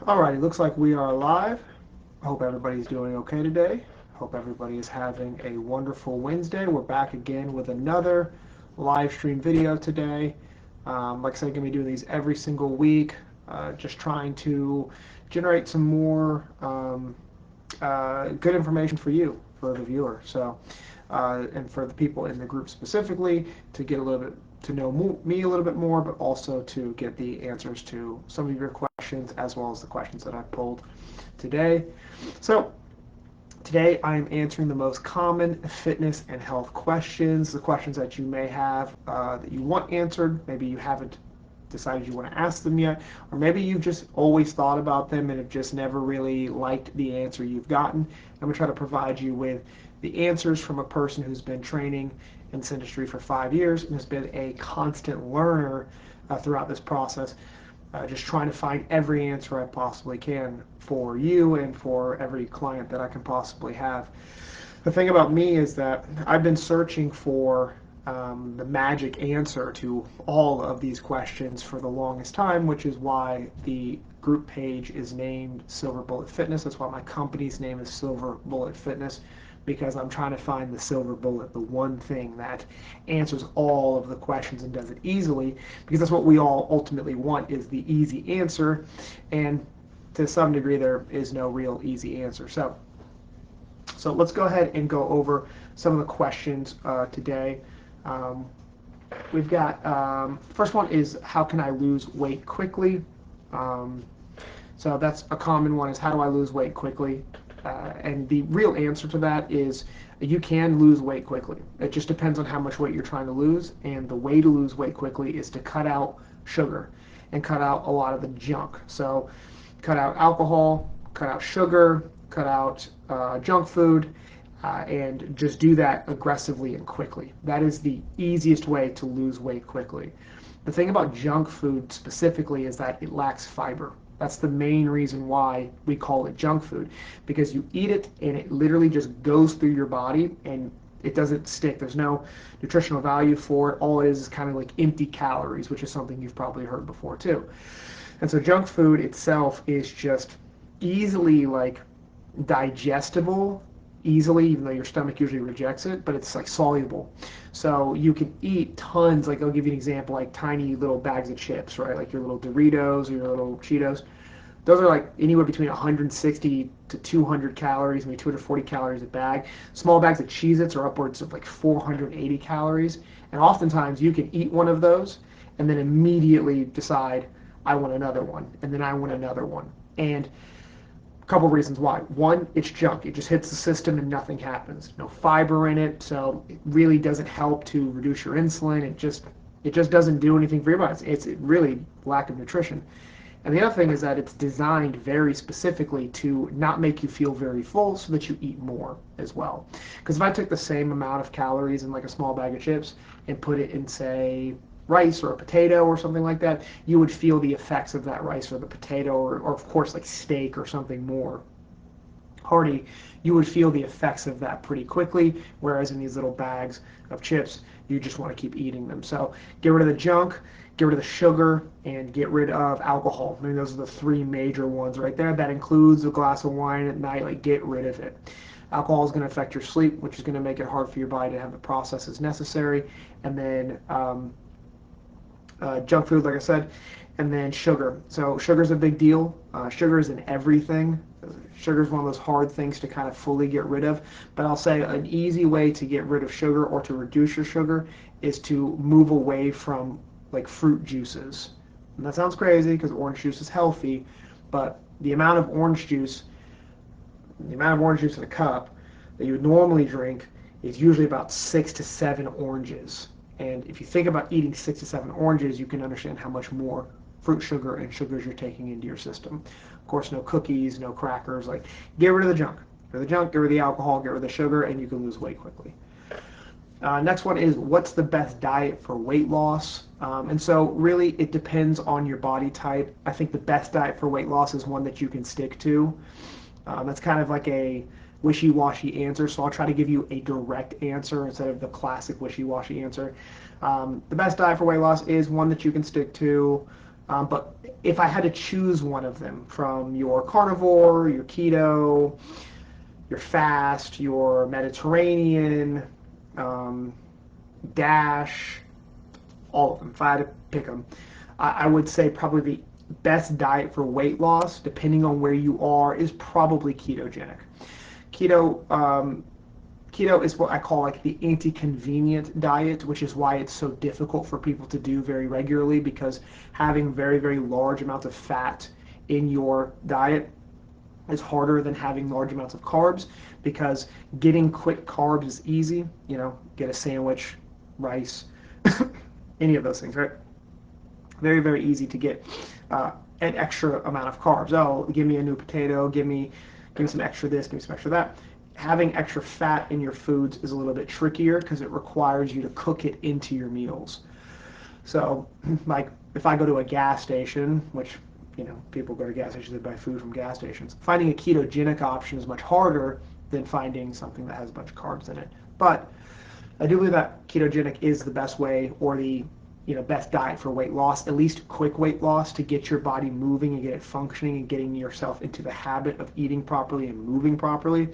Alrighty, looks like we are live. I hope everybody's doing okay today. Hope everybody is having a wonderful Wednesday. We're back again with another live stream video today. Like I said, I'm going to be doing these every single week, just trying to generate some more good information for you, for the viewer. So, and for the people in the group specifically, to get a little bit to know me a little bit more, but also to get the answers to some of your questions as well as the questions that I've pulled today. So today I'm answering the most common fitness and health questions, the questions that you may have that you want answered. Maybe you haven't decided you want to ask them yet, or maybe you've just always thought about them and have just never really liked the answer you've gotten. I'm going to try to provide you with the answers from a person who's been training in this industry for 5 years and has been a constant learner throughout this process, just trying to find every answer I possibly can for you and for every client that I can possibly have. The thing about me is that I've been searching for the magic answer to all of these questions for the longest time, which is why the group page is named Silver Bullet Fitness. That's why my company's name is Silver Bullet Fitness, because I'm trying to find the silver bullet, the one thing that answers all of the questions and does it easily, because that's what we all ultimately want, is the easy answer, and to some degree there is no real easy answer. So let's go ahead and go over some of the questions today. We've got, first one is, how can I lose weight quickly? So that's a common one, is how do I lose weight quickly? And the real answer to that is you can lose weight quickly. It just depends on how much weight you're trying to lose, and the way to lose weight quickly is to cut out sugar and cut out a lot of the junk. So cut out alcohol, cut out sugar, cut out junk food, and just do that aggressively and quickly. That is the easiest way to lose weight quickly. The thing about junk food specifically is that it lacks fiber. That's the main reason why we call it junk food, because you eat it and it literally just goes through your body and it doesn't stick. There's no nutritional value for it. All it is kind of like empty calories, which is something you've probably heard before too. And so junk food itself is just easily like digestible easily, even though your stomach usually rejects it, but it's like soluble. So you can eat tons, like I'll give you an example, like tiny little bags of chips, right? Like your little Doritos or your little Cheetos. Those are like anywhere between 160 to 200 calories, maybe 240 calories a bag. Small bags of Cheez-Its are upwards of like 480 calories. And oftentimes you can eat one of those and then immediately decide, I want another one, and then I want another one. And couple reasons why. One, it's junk. It just hits the system and nothing happens. No fiber in it, so it really doesn't help to reduce your insulin. It just doesn't do anything for your body. It's really lack of nutrition. And the other thing is that it's designed very specifically to not make you feel very full so that you eat more as well. Because if I took the same amount of calories in like a small bag of chips and put it in, say, rice or a potato or something like that, you would feel the effects of that rice or the potato, or of course like steak or something more hearty. You would feel the effects of that pretty quickly, whereas in these little bags of chips, you just want to keep eating them. So get rid of the junk, get rid of the sugar, and get rid of alcohol. I mean, those are the three major ones right there. That includes a glass of wine at night. Like, get rid of it. Alcohol is going to affect your sleep, which is going to make it hard for your body to have the processes necessary. And then junk food, like I said, and then sugar. So sugar is a big deal. Sugar is in everything. Sugar is one of those hard things to kind of fully get rid of. But I'll say an easy way to get rid of sugar or to reduce your sugar is to move away from like fruit juices. And that sounds crazy because orange juice is healthy, but the amount of orange juice in a cup that you would normally drink is usually about 6 to 7 oranges. And if you think about eating 6 to 7 oranges, you can understand how much more fruit sugar and sugars you're taking into your system. Of course, no cookies, no crackers. Like, get rid of the junk. Get rid of the junk, get rid of the alcohol, get rid of the sugar, and you can lose weight quickly. Next one is, what's the best diet for weight loss? And so really it depends on your body type. I think the best diet for weight loss is one that you can stick to. That's kind of like a wishy-washy answer, so I'll try to give you a direct answer instead of the classic wishy-washy answer. The best diet for weight loss is one that you can stick to. But if I had to choose one of them from your carnivore, your keto, your fast, your Mediterranean, um, DASH, all of them, if I had to pick them, I would say probably the best diet for weight loss, depending on where you are, is probably ketogenic. Keto, keto is what I call like the anti-convenient diet, which is why it's so difficult for people to do very regularly, because having very, very large amounts of fat in your diet is harder than having large amounts of carbs, because getting quick carbs is easy. Get a sandwich, rice, any of those things, right? Very, very easy to get an extra amount of carbs. Oh, give me a new potato, give me some extra this, give me some extra that. Having extra fat in your foods is a little bit trickier because it requires you to cook it into your meals. So, like, if I go to a gas station, which, people go to gas stations and buy food from gas stations, finding a ketogenic option is much harder than finding something that has a bunch of carbs in it. But I do believe that ketogenic is the best way, or the best diet for weight loss, at least quick weight loss, to get your body moving and get it functioning and getting yourself into the habit of eating properly and moving properly,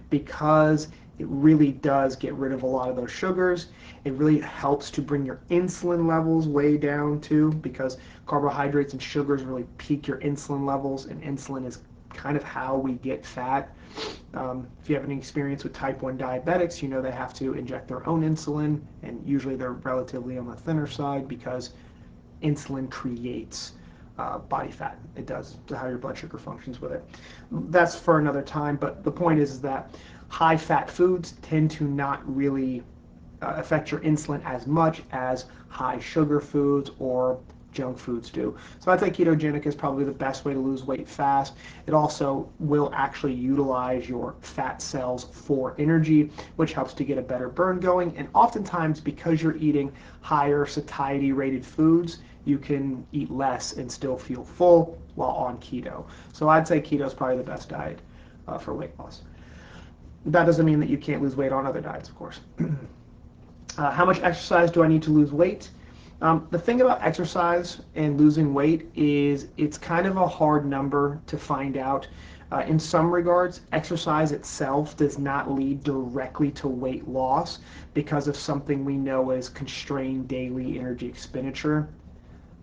because it really does get rid of a lot of those sugars. It really helps to bring your insulin levels way down too, because carbohydrates and sugars really peak your insulin levels, and insulin is kind of how we get fat. If you have any experience with type 1 diabetics, they have to inject their own insulin, and usually they're relatively on the thinner side because insulin creates body fat. It does, to how your blood sugar functions with it. That's for another time, but the point is that high fat foods tend to not really affect your insulin as much as high sugar foods or junk foods do. So I'd say ketogenic is probably the best way to lose weight fast. It also will actually utilize your fat cells for energy, which helps to get a better burn going. And oftentimes, because you're eating higher satiety rated foods, you can eat less and still feel full while on keto. So I'd say keto is probably the best diet for weight loss. That doesn't mean that you can't lose weight on other diets, of course. How much exercise do I need to lose weight? The thing about exercise and losing weight is it's kind of a hard number to find out. In some regards, exercise itself does not lead directly to weight loss because of something we know as constrained daily energy expenditure.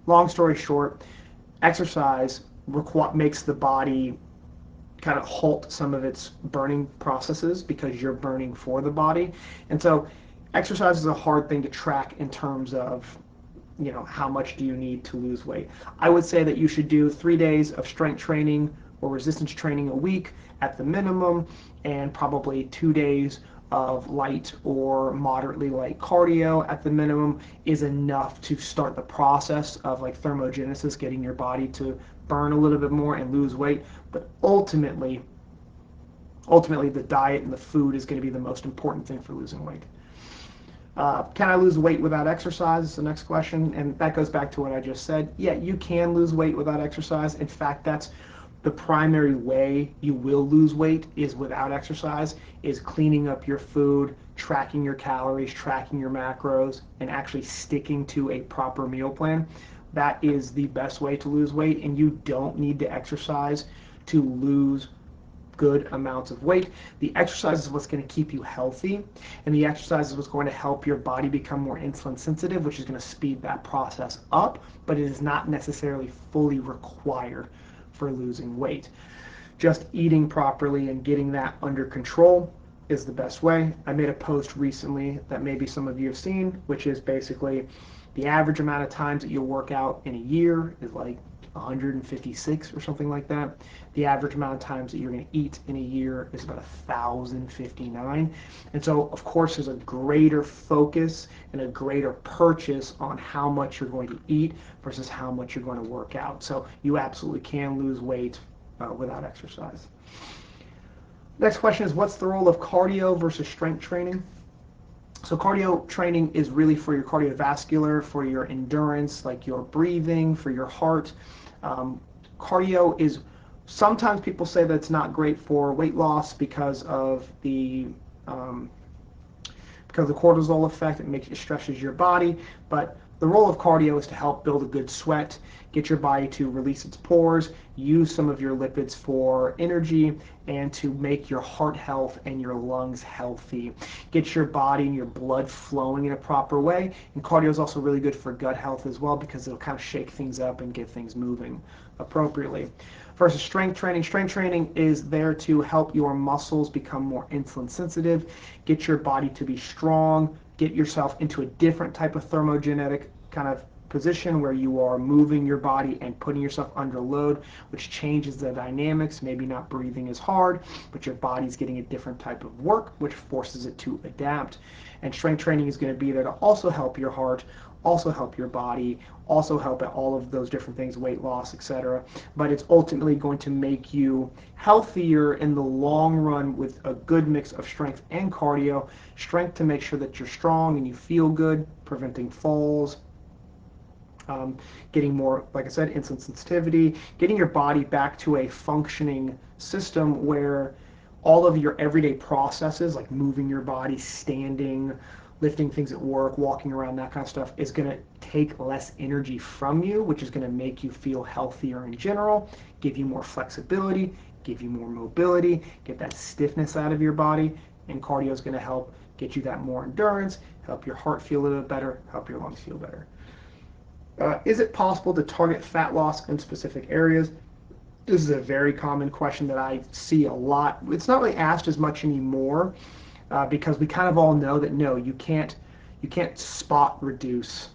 Long story short, exercise makes the body kind of halt some of its burning processes because you're burning for the body. And so exercise is a hard thing to track in terms of how much do you need to lose weight. I would say that you should do 3 days of strength training or resistance training a week at the minimum, and probably 2 days of light or moderately light cardio at the minimum is enough to start the process of like thermogenesis, getting your body to burn a little bit more and lose weight. But ultimately the diet and the food is going to be the most important thing for losing weight. Can I lose weight without exercise is the next question, and that goes back to what I just said. Yeah, you can lose weight without exercise. In fact, that's the primary way you will lose weight, is without exercise, is cleaning up your food, tracking your calories, tracking your macros, and actually sticking to a proper meal plan. That is the best way to lose weight, and you don't need to exercise to lose good amounts of weight. The exercise is what's going to keep you healthy, and the exercise is what's going to help your body become more insulin sensitive, which is going to speed that process up, but it is not necessarily fully required for losing weight. Just eating properly and getting that under control is the best way. I made a post recently that maybe some of you have seen, which is basically the average amount of times that you'll work out in a year is like 156 or something like that. The average amount of times that you're going to eat in a year is about 1,059. And so, of course, there's a greater focus and a greater purchase on how much you're going to eat versus how much you're going to work out. So you absolutely can lose weight without exercise. Next question is, what's the role of cardio versus strength training? So cardio training is really for your cardiovascular, for your endurance, like your breathing, for your heart. Cardio is, sometimes people say that it's not great for weight loss because of the cortisol effect. It stresses your body, but the role of cardio is to help build a good sweat, get your body to release its pores, use some of your lipids for energy, and to make your heart health and your lungs healthy. Get your body and your blood flowing in a proper way. And cardio is also really good for gut health as well, because it'll kind of shake things up and get things moving appropriately. Versus strength training is there to help your muscles become more insulin sensitive, get your body to be strong, get yourself into a different type of thermogenetic kind of position where you are moving your body and putting yourself under load, which changes the dynamics, maybe not breathing as hard, but your body's getting a different type of work, which forces it to adapt. And strength training is going to be there to also help your heart, also help your body, also help at all of those different things, weight loss, etc. But it's ultimately going to make you healthier in the long run with a good mix of strength and cardio. Strength to make sure that you're strong and you feel good, preventing falls, getting more, like I said, insulin sensitivity, getting your body back to a functioning system where all of your everyday processes, like moving your body, standing, lifting things at work, walking around, that kind of stuff, is going to take less energy from you, which is going to make you feel healthier in general, give you more flexibility, give you more mobility, get that stiffness out of your body. And cardio is going to help get you that more endurance, help your heart feel a little bit better, help your lungs feel better. Is it possible to target fat loss in specific areas? This is a very common question that I see a lot. It's not really asked as much anymore because we kind of all know that no, you can't spot reduce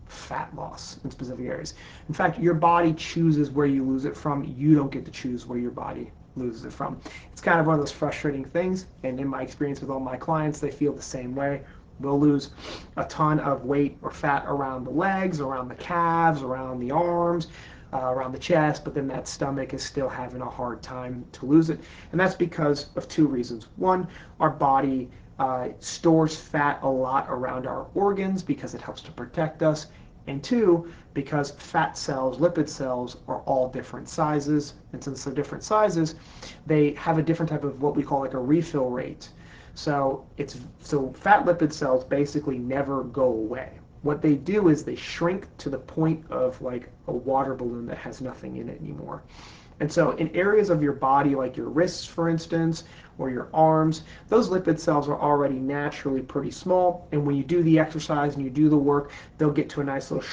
fat loss in specific areas. In fact, your body chooses where you lose it from. You don't get to choose where your body loses it from. It's kind of one of those frustrating things, and in my experience with all my clients, they feel the same way. We'll lose a ton of weight or fat around the legs, around the calves, around the arms, around the chest, but then that stomach is still having a hard time to lose it. And that's because of two reasons. One, our body stores fat a lot around our organs because it helps to protect us. And two, because fat cells, lipid cells, are all different sizes. And since they're different sizes, they have a different type of what we call like a refill rate. So fat lipid cells basically never go away. What they do is they shrink to the point of like a water balloon that has nothing in it anymore. And so in areas of your body, like your wrists, for instance, or your arms, those lipid cells are already naturally pretty small. And when you do the exercise and you do the work, they'll get to a nice little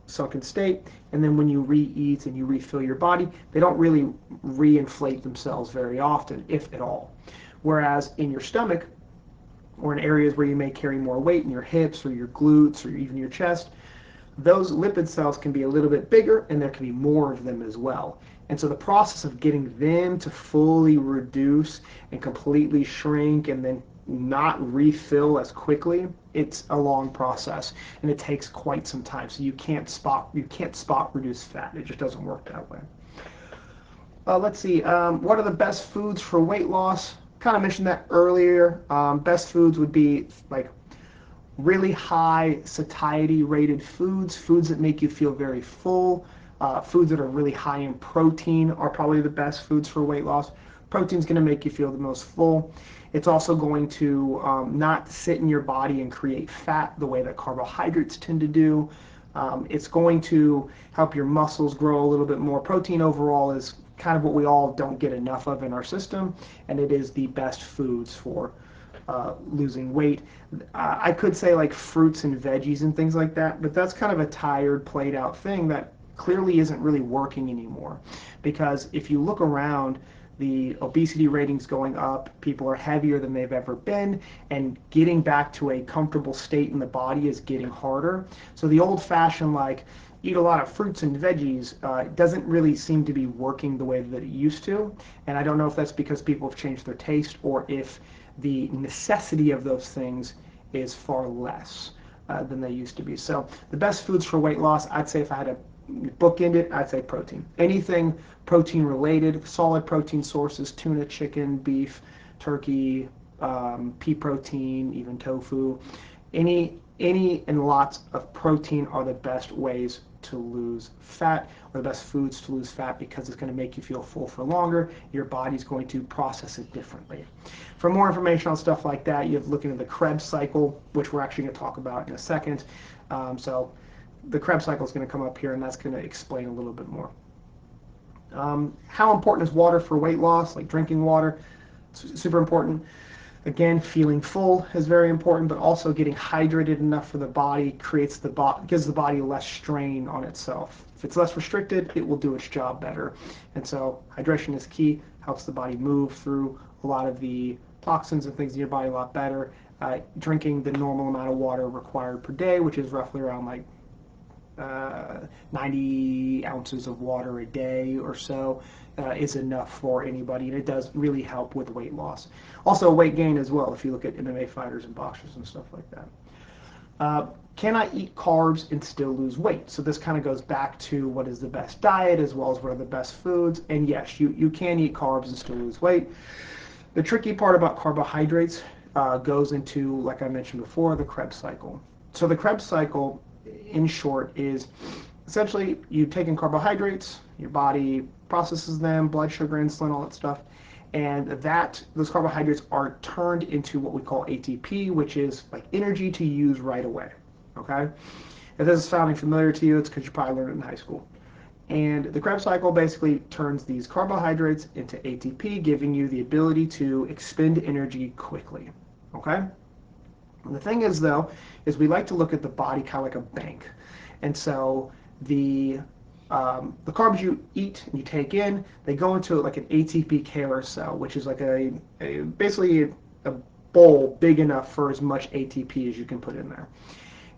sunken state. And then when you re-eat and you refill your body, they don't really reinflate themselves very often, if at all. Whereas in your stomach, or in areas where you may carry more weight, in your hips or your glutes or even your chest, those lipid cells can be a little bit bigger and there can be more of them as well. And so the process of getting them to fully reduce and completely shrink and then not refill as quickly, it's a long process and it takes quite some time. So you can't spot reduce fat. It just doesn't work that way. Let's see. What are the best foods for weight loss? Kind of mentioned that earlier. Best foods would be like really high satiety rated foods that make you feel very full. Foods that are really high in protein are probably the best foods for weight loss. Protein is going to make you feel the most full. It's also going to not sit in your body and create fat the way that carbohydrates tend to do. It's going to help your muscles grow a little bit more. Protein overall is kind of what we all don't get enough of in our system, and it is the best foods for losing weight. I could say like fruits and veggies and things like that, but that's kind of a tired, played out thing that clearly isn't really working anymore. Because if you look around, the obesity ratings going up, people are heavier than they've ever been, and getting back to a comfortable state in the body is getting harder. So the old-fashioned like eat a lot of fruits and veggies doesn't really seem to be working the way that it used to. And I don't know if that's because people have changed their taste or if the necessity of those things is far less than they used to be. So the best foods for weight loss, I'd say if I had to bookend it, I'd say protein. Anything protein related, solid protein sources, tuna, chicken, beef, turkey, pea protein, even tofu. Any and lots of protein are the best ways to lose fat, or the best foods to lose fat, because it's going to make you feel full for longer. Your body's going to process it differently. For more information on stuff like that, you have to look into the Krebs cycle, which we're actually going to talk about in a second. So the Krebs cycle is going to come up here, and that's going to explain a little bit more. How important is water for weight loss? Like drinking water, it's super important. Again, feeling full is very important, but also getting hydrated enough for the body gives the body less strain on itself. If it's less restricted, it will do its job better. And so hydration is key, helps the body move through a lot of the toxins and things in your body a lot better. Drinking the normal amount of water required per day, which is roughly around like 90 ounces of water a day or so, is enough for anybody, and it does really help with weight loss. Also weight gain as well, if you look at MMA fighters and boxers and stuff like that. Can I eat carbs and still lose weight? So this kind of goes back to what is the best diet as well as what are the best foods. And yes, you can eat carbs and still lose weight. The tricky part about carbohydrates goes into, like I mentioned before, the Krebs cycle. So the Krebs cycle, in short, is essentially you take in carbohydrates, your body processes them, blood sugar, insulin, all that stuff, and those carbohydrates are turned into what we call ATP, which is like energy to use right away. Okay? If this is sounding familiar to you, it's because you probably learned it in high school. And the Krebs cycle basically turns these carbohydrates into ATP, giving you the ability to expend energy quickly. Okay? And the thing is, though, is we like to look at the body kind of like a bank. And so the carbs you eat and you take in, they go into like an ATP carousel, which is like basically a bowl big enough for as much ATP as you can put in there.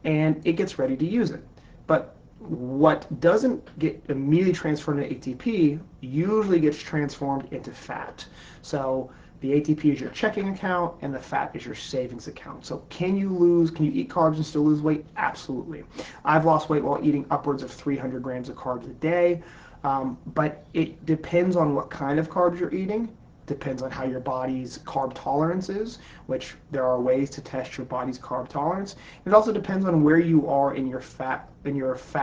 And it gets ready to use it. But what doesn't get immediately transferred into ATP usually gets transformed into fat. So the ATP is your checking account, and the fat is your savings account. So can you eat carbs and still lose weight? Absolutely. I've lost weight while eating upwards of 300 grams of carbs a day, but it depends on what kind of carbs you're eating. Depends on how your body's carb tolerance is, which there are ways to test your body's carb tolerance. It also depends on where you are in your fat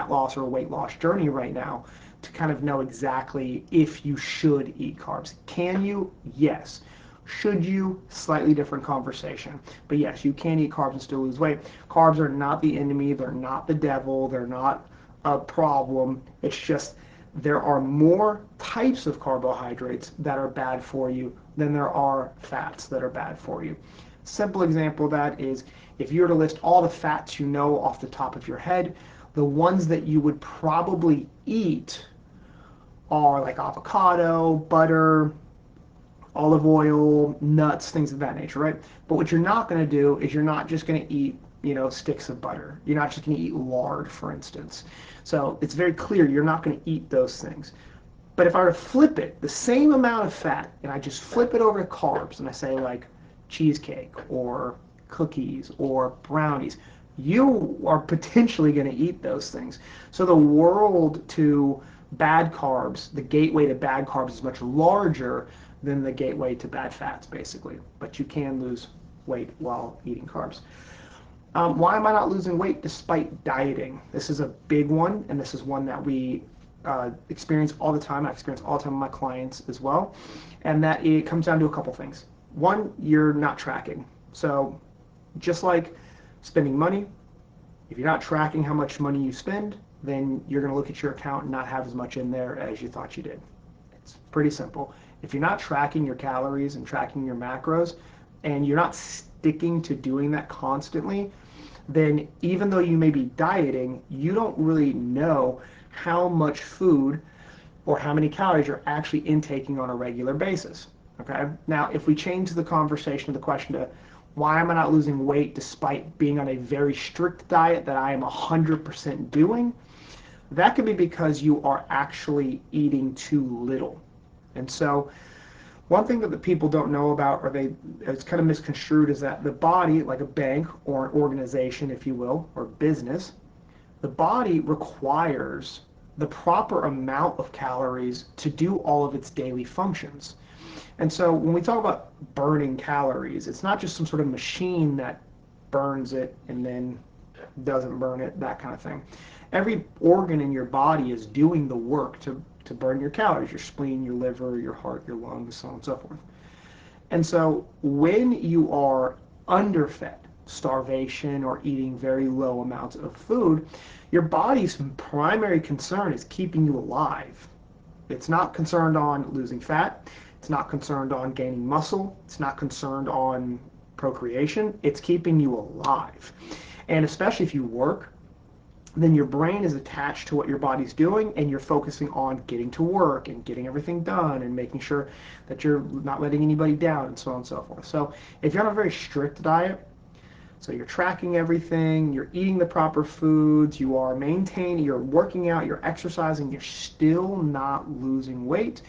loss or weight loss journey right now to kind of know exactly if you should eat carbs. Can you? Yes. Should you? Slightly different conversation. But yes, you can eat carbs and still lose weight. Carbs are not the enemy. They're not the devil. They're not a problem. It's just there are more types of carbohydrates that are bad for you than there are fats that are bad for you. Simple example of that is if you were to list all the fats you know off the top of your head, the ones that you would probably eat are like avocado, butter, olive oil, nuts, things of that nature, right? But what you're not going to do is you're not just going to eat, sticks of butter. You're not just going to eat lard, for instance. So it's very clear you're not going to eat those things. But if I were to flip it, the same amount of fat, and I just flip it over to carbs, and I say like cheesecake or cookies or brownies, you are potentially going to eat those things. So the world to bad carbs, the gateway to bad carbs is much larger than the gateway to bad fats, basically. But you can lose weight while eating carbs. Why am I not losing weight despite dieting? This is a big one, and this is one that we experience all the time. I experience all the time with my clients as well. And that it comes down to a couple things. One, you're not tracking. So just like spending money, if you're not tracking how much money you spend, then you're going to look at your account and not have as much in there as you thought you did. It's pretty simple. If you're not tracking your calories and tracking your macros, and you're not sticking to doing that constantly, then even though you may be dieting, you don't really know how much food or how many calories you're actually intaking on a regular basis. Okay? Now, if we change the conversation, the question to why am I not losing weight despite being on a very strict diet that I am 100% doing, that could be because you are actually eating too little. And so one thing that the people don't know about, or it's kind of misconstrued, is that the body, like a bank or an organization, if you will, or business, the body requires the proper amount of calories to do all of its daily functions. And so when we talk about burning calories, it's not just some sort of machine that burns it and then doesn't burn it, that kind of thing. Every organ in your body is doing the work to burn your calories, your spleen, your liver, your heart, your lungs, so on and so forth. And so when you are underfed, starvation or eating very low amounts of food, your body's primary concern is keeping you alive. It's not concerned on losing fat. It's not concerned on gaining muscle. It's not concerned on procreation. It's keeping you alive. And especially if you work, then your brain is attached to what your body's doing, and you're focusing on getting to work and getting everything done and making sure that you're not letting anybody down and so on and so forth. So if you're on a very strict diet, so you're tracking everything, you're eating the proper foods, you are maintaining, you're working out, you're exercising, you're still not losing weight,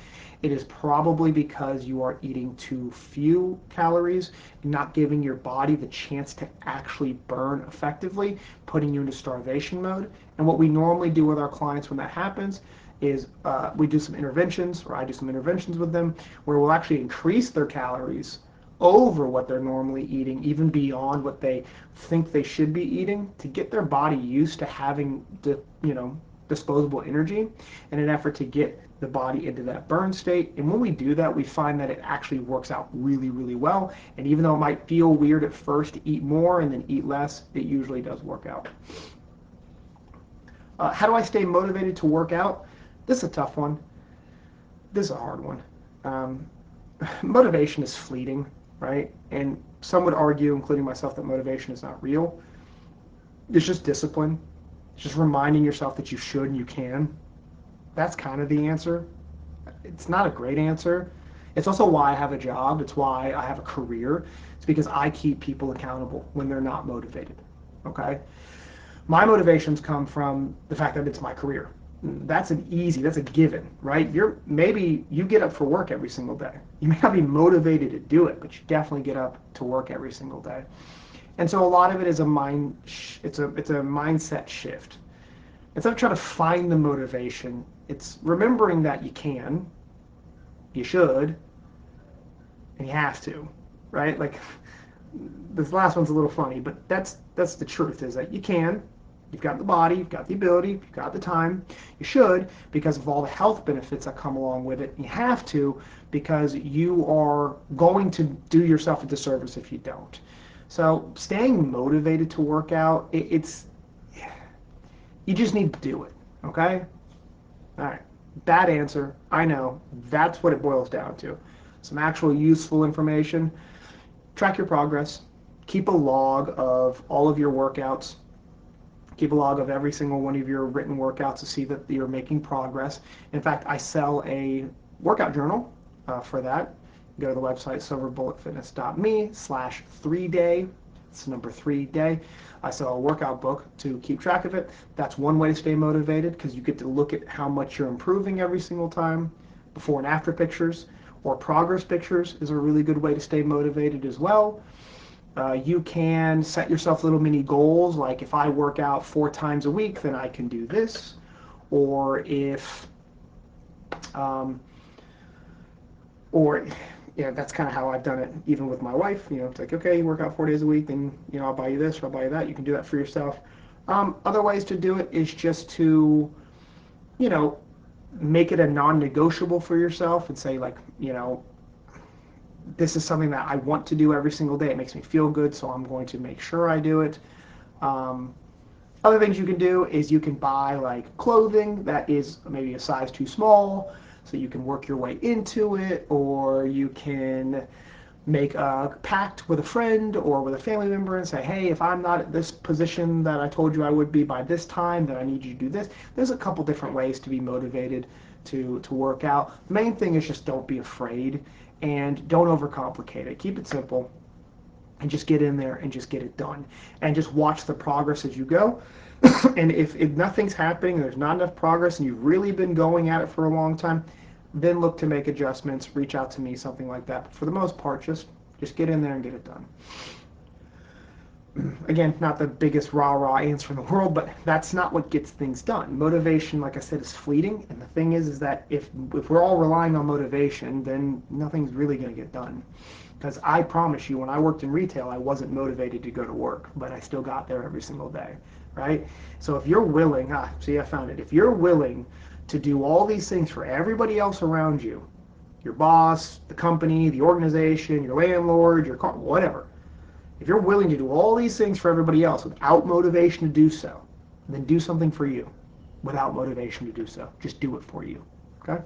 it is probably because you are eating too few calories, not giving your body the chance to actually burn effectively, putting you into starvation mode. And what we normally do with our clients when that happens is we do some interventions, or I do some interventions with them, where we'll actually increase their calories over what they're normally eating, even beyond what they think they should be eating, to get their body used to having disposable energy in an effort to get the body into that burn state. And when we do that, we find that it actually works out really, really well. And even though it might feel weird at first to eat more and then eat less, it usually does work out. How do I stay motivated to work out? This is a tough one. This is a hard one. Motivation is fleeting, right? And some would argue, including myself, that motivation is not real. It's just discipline. It's just reminding yourself that you should and you can. That's kind of the answer. It's not a great answer. It's also why I have a job. It's why I have a career. It's because I keep people accountable when they're not motivated. Okay? My motivations come from the fact that it's my career. That's a given, right? Maybe you get up for work every single day. You may not be motivated to do it, but you definitely get up to work every single day. And so a lot of it is it's a mindset shift. Instead of trying to find the motivation, it's remembering that you can, you should, and you have to, right? Like, this last one's a little funny, but that's the truth, is that you can. You've got the body, you've got the ability, you've got the time. You should, because of all the health benefits that come along with it. You have to, because you are going to do yourself a disservice if you don't. So staying motivated to work out, you just need to do it, okay? All right, bad answer, I know. That's what it boils down to. Some actual useful information. Track your progress. Keep a log of all of your workouts. Keep a log of every single one of your written workouts to see that you're making progress. In fact, I sell a workout journal for that. Go to the website silverbulletfitness.me/3day. It's the number 3day. I sell a workout book to keep track of it. That's one way to stay motivated, because you get to look at how much you're improving every single time. Before and after pictures or progress pictures is a really good way to stay motivated as well. You can set yourself little mini goals, like if I work out 4 times a week, then I can do this. Or if, that's kind of how I've done it, even with my wife. It's like, okay, you work out 4 days a week, then, I'll buy you this or I'll buy you that. You can do that for yourself. Other ways to do it is just to, make it a non-negotiable for yourself and say, like, this is something that I want to do every single day. It makes me feel good, so I'm going to make sure I do it. Other things you can do is you can buy like clothing that is maybe a size too small, so you can work your way into it, or you can make a pact with a friend or with a family member and say, hey, if I'm not at this position that I told you I would be by this time, then I need you to do this. There's a couple different ways to be motivated to work out. The main thing is just don't be afraid and don't overcomplicate it. Keep it simple and just get in there and just get it done. And just watch the progress as you go. And if nothing's happening, there's not enough progress, and you've really been going at it for a long time, then look to make adjustments, reach out to me, something like that. But for the most part, just get in there and get it done. Again, not the biggest rah-rah answer in the world, but that's not what gets things done. Motivation, like I said, is fleeting, and the thing is that if we're all relying on motivation, then nothing's really going to get done. Because I promise you, when I worked in retail, I wasn't motivated to go to work, but I still got there every single day, right? So if you're willing, see, I found it. If you're willing to do all these things for everybody else around you, your boss, the company, the organization, your landlord, your car, whatever, If you're willing to do all these things for everybody else without motivation to do so, then do something for you without motivation to do so. Just do it for you. Okay?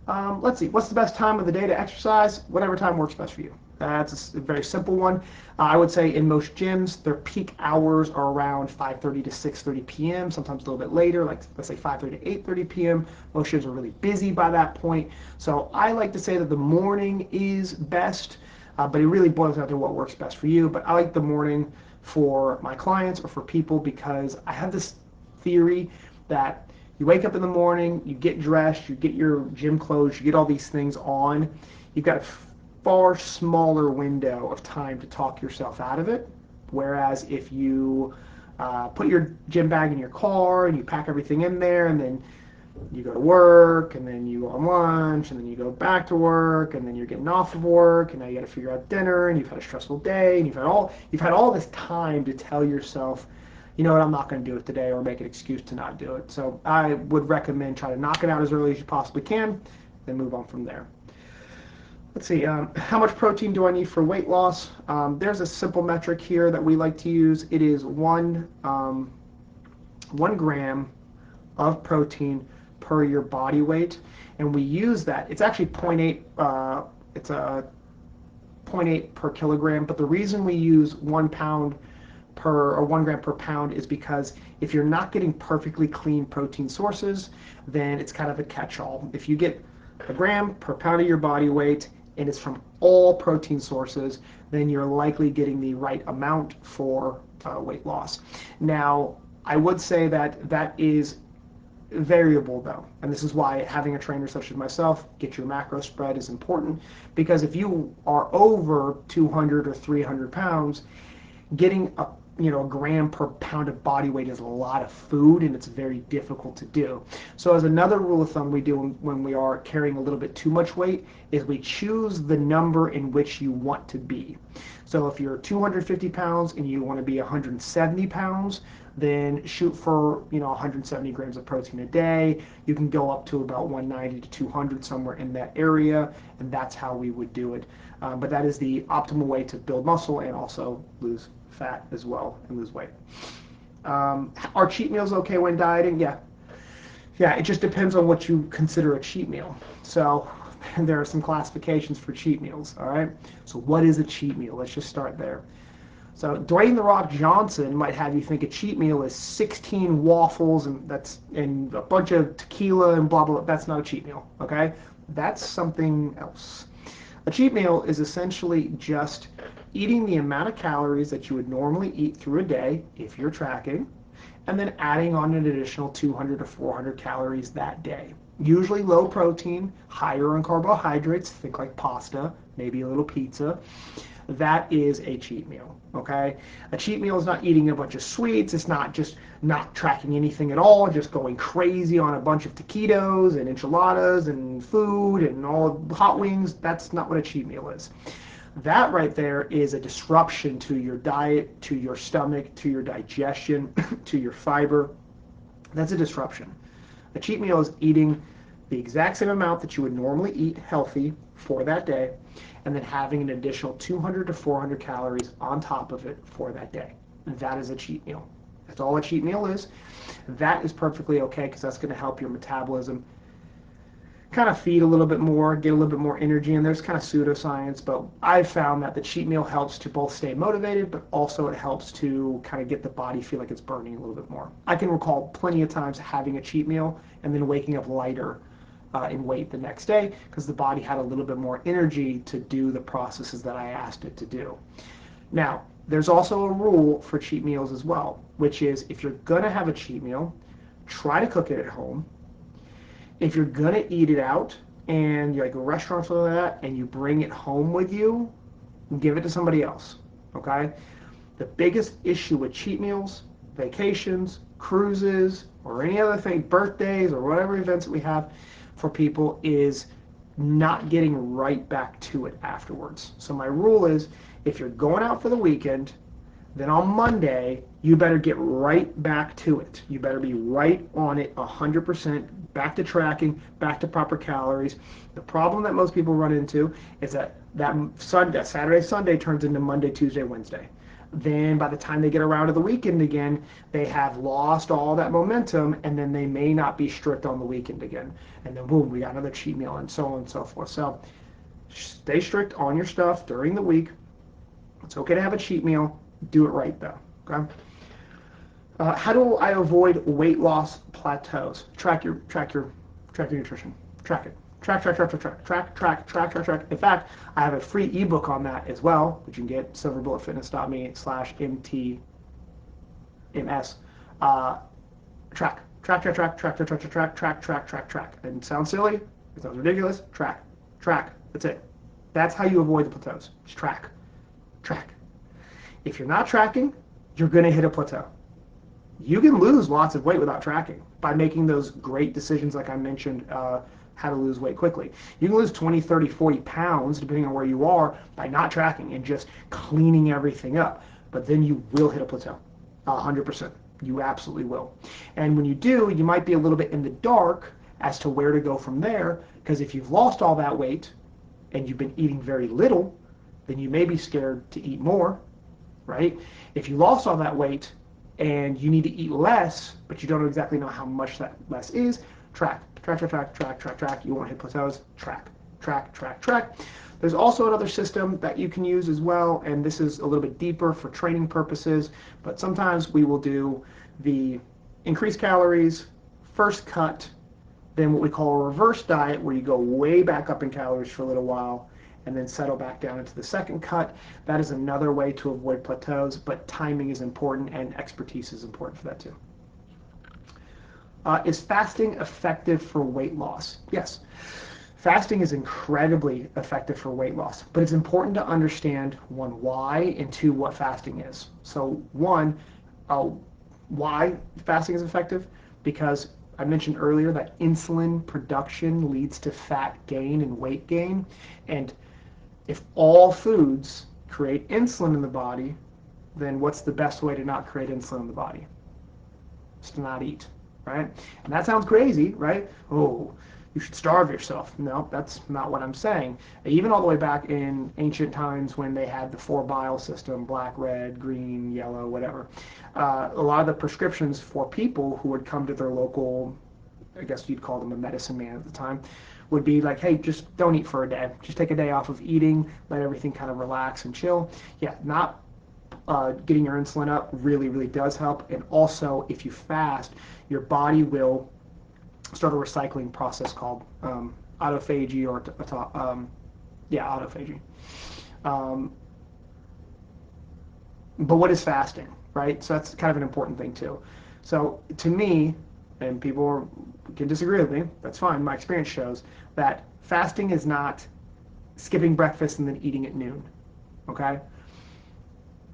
Let's see. What's the best time of the day to exercise? Whatever time works best for you. That's a very simple one. I would say in most gyms, their peak hours are around 5:30 to 6:30 p.m., sometimes a little bit later, like let's say 5:30 to 8:30 p.m. Most gyms are really busy by that point. So I like to say that the morning is best, but it really boils down to what works best for you. But I like the morning for my clients or for people because I have this theory that you wake up in the morning, you get dressed, you get your gym clothes, you get all these things on. You've got a far smaller window of time to talk yourself out of it. Whereas if you put your gym bag in your car and you pack everything in there and then you go to work and then you go on lunch and then you go back to work and then you're getting off of work and now you got to figure out dinner and you've had a stressful day and you've had all this time to tell yourself, you know what, I'm not going to do it today, or make an excuse to not do it. So I would recommend try to knock it out as early as you possibly can, then move on from there. Let's see, how much protein do I need for weight loss? There's a simple metric here that we like to use. It is 1 gram of protein per your body weight, and we use that. It's actually 0.8. It's a 0.8 per kilogram, but the reason we use 1 pound per or 1 gram per pound is because if you're not getting perfectly clean protein sources, then it's kind of a catch-all. If you get a gram per pound of your body weight and it's from all protein sources, then you're likely getting the right amount for weight loss. Now, I would say that that is variable though, and this is why having a trainer such as myself get your macro spread is important, because if you are over 200 or 300 pounds, getting a gram per pound of body weight is a lot of food, and it's very difficult to do. So as another rule of thumb we do when we are carrying a little bit too much weight is we choose the number in which you want to be. So if you're 250 pounds and you want to be 170 pounds, then shoot for 170 grams of protein a day. You can go up to about 190 to 200, somewhere in that area, and that's how we would do it. But that is the optimal way to build muscle and also lose fat as well and lose weight. Are cheat meals okay when dieting? Yeah, it just depends on what you consider a cheat meal. So there are some classifications for cheat meals, all right? So what is a cheat meal? Let's just start there. So Dwayne "The Rock" Johnson might have you think a cheat meal is 16 waffles and a bunch of tequila and blah, blah, blah. That's not a cheat meal, okay? That's something else. A cheat meal is essentially just eating the amount of calories that you would normally eat through a day if you're tracking, and then adding on an additional 200 to 400 calories that day. Usually low protein, higher in carbohydrates, think like pasta, maybe a little pizza. That is a cheat meal, okay? A cheat meal is not eating a bunch of sweets. It's not just not tracking anything at all, just going crazy on a bunch of taquitos and enchiladas and food and all hot wings. That's not what a cheat meal is. That right there is a disruption to your diet, to your stomach, to your digestion, to your fiber. That's a disruption. A cheat meal is eating the exact same amount that you would normally eat healthy for that day, and then having an additional 200 to 400 calories on top of it for that day. That is a cheat meal. That's all a cheat meal is. That is perfectly okay because that's going to help your metabolism kind of feed a little bit more, get a little bit more energy, and there's kind of pseudoscience, but I've found that the cheat meal helps to both stay motivated, but also it helps to kind of get the body feel like it's burning a little bit more. I can recall plenty of times having a cheat meal and then waking up lighter in weight the next day because the body had a little bit more energy to do the processes that I asked it to do. Now, there's also a rule for cheat meals as well, which is if you're going to have a cheat meal, try to cook it at home. If you're going to eat it out and you're like a restaurant or like that and you bring it home with you, give it to somebody else, okay? The biggest issue with cheat meals, vacations, cruises, or any other thing, birthdays or whatever events that we have for people is not getting right back to it afterwards. So my rule is if you're going out for the weekend, then on Monday, you better get right back to it. You better be right on it 100%, back to tracking, back to proper calories. The problem that most people run into is that that Saturday, Sunday turns into Monday, Tuesday, Wednesday. Then by the time they get around to the weekend again, they have lost all that momentum, and then they may not be strict on the weekend again. And then boom, we got another cheat meal, and so on and so forth. So stay strict on your stuff during the week. It's okay to have a cheat meal. Do it right though. Okay. How do I avoid weight loss plateaus? Track your nutrition. Track it. Track. In fact, I have a free ebook on that as well, which you can get silverbulletfitness.me/mtms. Track. And sounds silly. It sounds ridiculous. Track. That's it. That's how you avoid the plateaus. Just track. If you're not tracking, you're going to hit a plateau. You can lose lots of weight without tracking by making those great decisions like I mentioned, how to lose weight quickly. You can lose 20, 30, 40 pounds depending on where you are by not tracking and just cleaning everything up. But then you will hit a plateau, 100%. You absolutely will. And when you do, you might be a little bit in the dark as to where to go from there, because if you've lost all that weight and you've been eating very little, then you may be scared to eat more, right? If you lost all that weight and you need to eat less, but you don't exactly know how much that less is, track. You won't hit plateaus. Track. There's also another system that you can use as well, and this is a little bit deeper for training purposes, but sometimes we will do the increased calories, first cut, then what we call a reverse diet, where you go way back up in calories for a little while, and then settle back down into the second cut. That is another way to avoid plateaus, but timing is important and expertise is important for that too. Is fasting effective for weight loss? Yes. Fasting is incredibly effective for weight loss, but it's important to understand, one, why, and two, what fasting is. So one, why fasting is effective? Because I mentioned earlier that insulin production leads to fat gain and weight gain, and if all foods create insulin in the body, then what's the best way to not create insulin in the body? It's to not eat, right? And that sounds crazy, right? Oh, you should starve yourself. No, that's not what I'm saying. Even all the way back in ancient times when they had the 4 bile system, black, red, green, yellow, whatever, a lot of the prescriptions for people who would come to their local, I guess you'd call them a medicine man at the time, would be like, hey, just don't eat for a day. Just take a day off of eating, let everything kind of relax and chill. Yeah, not getting your insulin up really, really does help. And also, if you fast, your body will start a recycling process called autophagy or autophagy. But what is fasting, right? So that's kind of an important thing too. So to me, and people can disagree with me, that's fine. My experience shows that fasting is not skipping breakfast and then eating at noon, okay?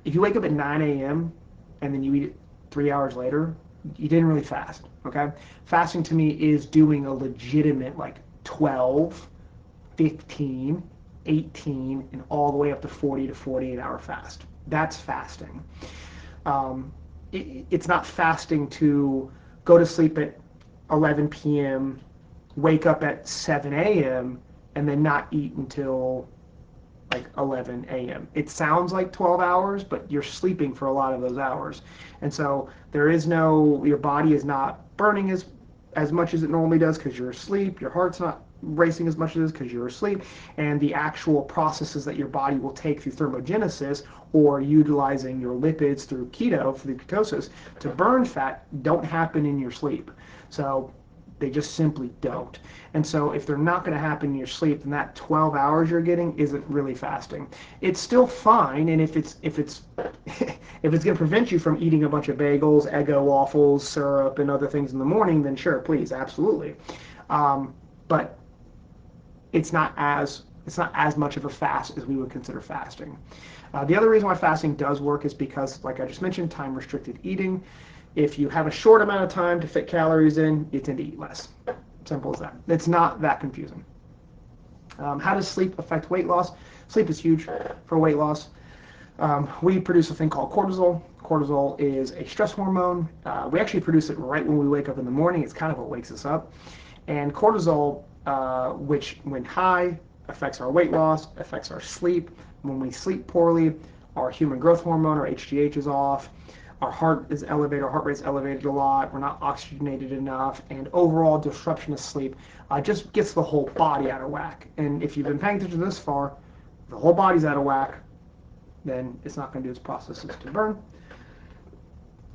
If you wake up at 9 a.m. and then you eat it 3 hours later, you didn't really fast, okay? Fasting to me is doing a legitimate like 12, 15, 18, and all the way up to 40 to 48 hour fast. That's fasting. It's not fasting to go to sleep at 11 p.m., wake up at 7 a.m., and then not eat until like 11 a.m. It sounds like 12 hours, but you're sleeping for a lot of those hours. And so your body is not burning as much as it normally does because you're asleep. Your heart's not racing as much as it is because you're asleep. And the actual processes that your body will take through thermogenesis or utilizing your lipids through ketosis to burn fat don't happen in your sleep. So they just simply don't. And so if they're not going to happen in your sleep, then that 12 hours you're getting isn't really fasting. It's still fine, and if it's going to prevent you from eating a bunch of bagels, Eggo waffles, syrup, and other things in the morning, then sure, please, absolutely. But it's not as much of a fast as we would consider fasting. The other reason why fasting does work is because, like I just mentioned, time-restricted eating. If you have a short amount of time to fit calories in, you tend to eat less. Simple as that. It's not that confusing. How does sleep affect weight loss? Sleep is huge for weight loss. We produce a thing called cortisol. Cortisol is a stress hormone. We actually produce it right when we wake up in the morning. It's kind of what wakes us up. And cortisol, which when high, affects our weight loss, affects our sleep. When we sleep poorly, our human growth hormone, or HGH, is off. Our heart is elevated, our heart rate is elevated a lot, we're not oxygenated enough, and overall disruption of sleep just gets the whole body out of whack. And if you've been paying attention this far, the whole body's out of whack, then it's not going to do its processes to burn.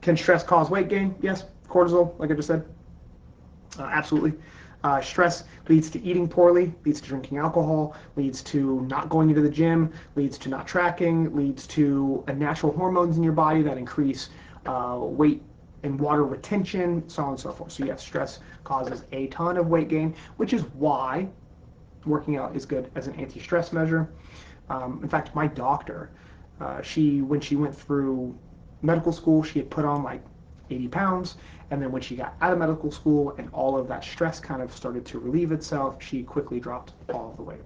Can stress cause weight gain? Yes. Cortisol, like I just said, absolutely. Stress leads to eating poorly, leads to drinking alcohol, leads to not going into the gym, leads to not tracking, leads to natural hormones in your body that increase weight and water retention, so on and so forth. So yes, stress causes a ton of weight gain, which is why working out is good as an anti-stress measure. In fact, my doctor, when she went through medical school, she had put on like 80 pounds. And then when she got out of medical school and all of that stress kind of started to relieve itself, she quickly dropped all of the weight.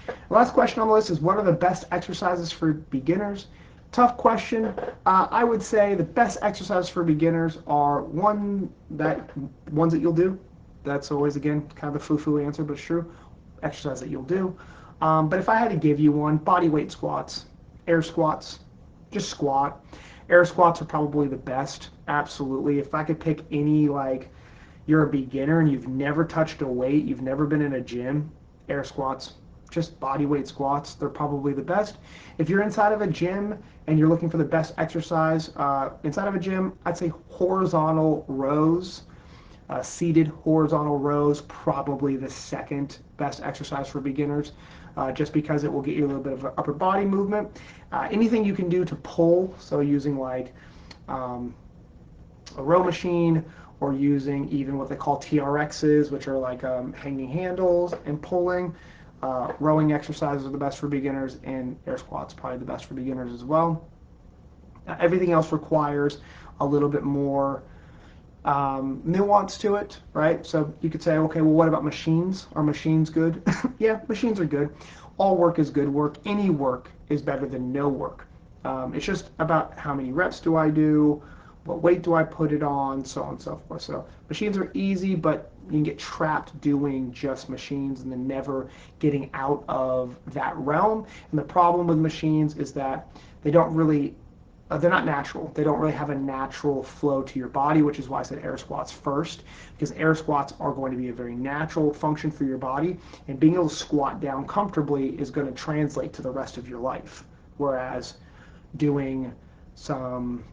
The last question on the list is, what are the best exercises for beginners? Tough question. I would say the best exercises for beginners are ones that you'll do. That's always, again, kind of the foo-foo answer, but it's true. Exercise that you'll do. But if I had to give you one, body weight squats, air squats, just squat. Air squats are probably the best, absolutely. If I could pick any, like, you're a beginner and you've never touched a weight, you've never been in a gym, air squats, just body weight squats, they're probably the best. If you're inside of a gym and you're looking for the best exercise inside of a gym, I'd say horizontal rows. Seated horizontal rows, probably the second best exercise for beginners, just because it will get you a little bit of upper body movement. Anything you can do to pull, so using like a row machine, or using even what they call TRXs, which are like hanging handles and pulling. Rowing exercises are the best for beginners, and air squats probably the best for beginners as well. Everything else requires a little bit more nuance to it, right? So you could say, okay, well, what about machines? Are machines good? Yeah, machines are good. All work is good work. Any work is better than no work. It's just about how many reps do I do, what weight do I put it on, so on and so forth. So machines are easy, but you can get trapped doing just machines and then never getting out of that realm. And the problem with machines is that they don't really they're not natural. They don't really have a natural flow to your body, which is why I said air squats first, because air squats are going to be a very natural function for your body, and being able to squat down comfortably is going to translate to the rest of your life, whereas doing some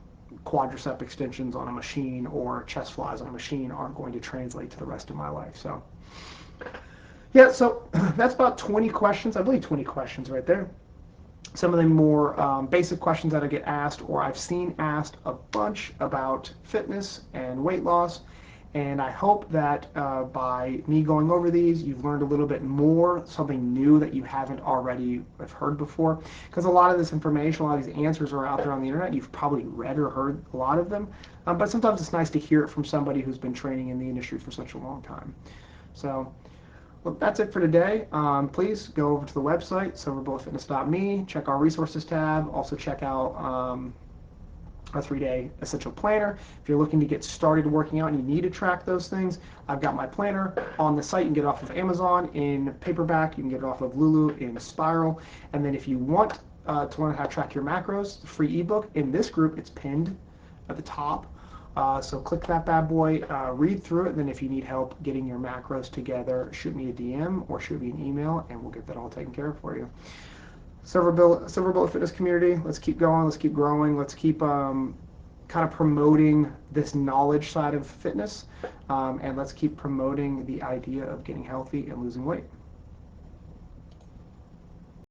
quadricep extensions on a machine or chest flies on a machine aren't going to translate to the rest of my life. So yeah, so that's about 20 questions. I believe 20 questions right there. Some of the more basic questions that I get asked, or I've seen asked a bunch about fitness and weight loss. And I hope that by me going over these, you've learned a little bit more, something new that you haven't already heard before. Because a lot of this information, a lot of these answers are out there on the internet. You've probably read or heard a lot of them. But sometimes it's nice to hear it from somebody who's been training in the industry for such a long time. So, well, that's it for today. Please go over to the website, silverbulletfitness.me, check our resources tab, also check out our 3-day essential planner. If you're looking to get started working out and you need to track those things, I've got my planner on the site. You can get it off of Amazon in paperback, you can get it off of Lulu in spiral, and then if you want to learn how to track your macros, the free ebook in this group, it's pinned at the top. So click that bad boy, read through it, and then if you need help getting your macros together, shoot me a DM or shoot me an email, and we'll get that all taken care of for you. Silver Bullet Fitness community, let's keep going, let's keep growing, let's keep kind of promoting this knowledge side of fitness, and let's keep promoting the idea of getting healthy and losing weight.